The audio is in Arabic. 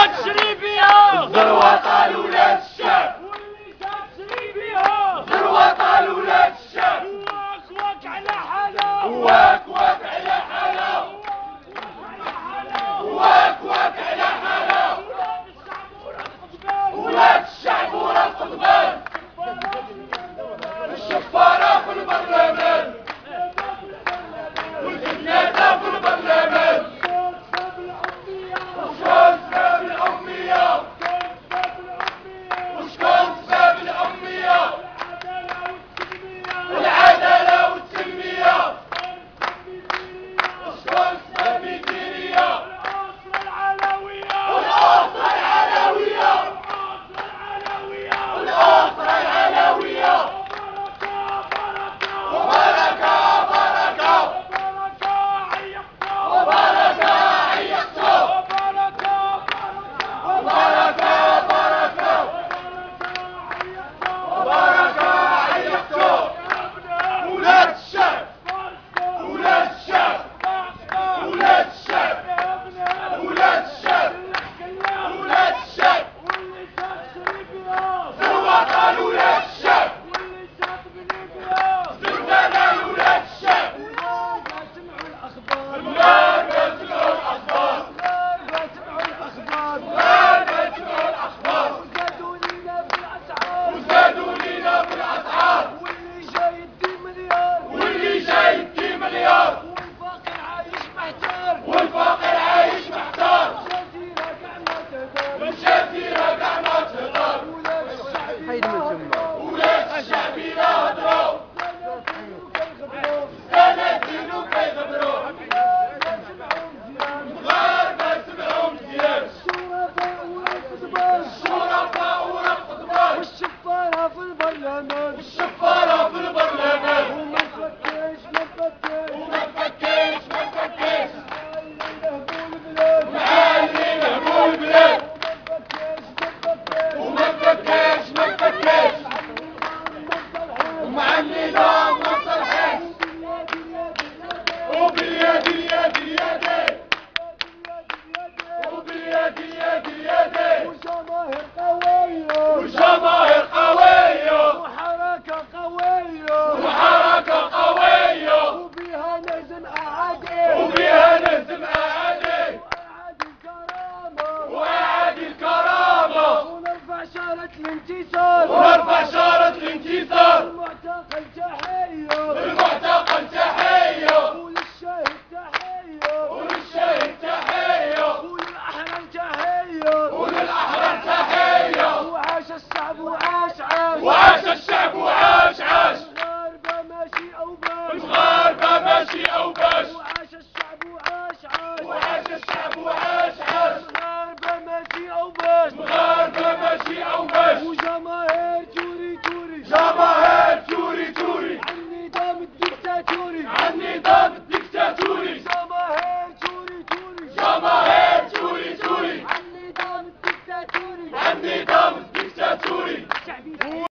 تشري بيها ذروة طال ولاد الشعب، واللي تشري بيها ذروة طال ولاد الشعب، واك واك على حالة واك واك على حالة، واك واك على حالة، ولاد الشعب ورا القضبان، الشفارة في البرلمان، والكنادة في البرلمان، وشكون سبب الأمية، وشكون سبب الأمية، العدالة والتنمية، وشكون سبب الدينية، والأسرة العلوية، والأسرة العلوية، وبركة بركة، وبركة عيقتو، وبركة بركة، وبركة عيقتو، ولاد الشعب، ولاد الشعب، ولاد الشعب، ولاد الشعب، ولاد الشعب، ذروة طال ولاد الشعب، زلزال ولاد الشعب، لا تسمعوا الأخبار، لا تسمعوا الأخبار، وزادوا لينا في الأسعار، واللي جاي يدي مليار، والفقير عايش محتار، والجزيرة كاع ما تهدر، ولاد الشعب لا هدروا، سنتين كيغدروا، المغاربة سمعوا مزيان، الشرفاء ورا القضبان، والشفارة في البرلمان والشفارة في البرلمان، وما تفكرش ما تفكرش وما تفكرش ما تفكرش، مع اللي نهبوا البلاد وما تفكرش ما تفكرش، ومع النظام ما تصلحش، وباليد اليد اليد، وباليد اليد اليد، وجماهير قوية وجماهير قوية، وحركة قوية وحركة قوية، وبها نهزم أعادي وبها نهزم أعادي، وأعادي الكرامة وأعادي الكرامة، ونرفع شارة الانتصار ونرفع شارة الانتصار.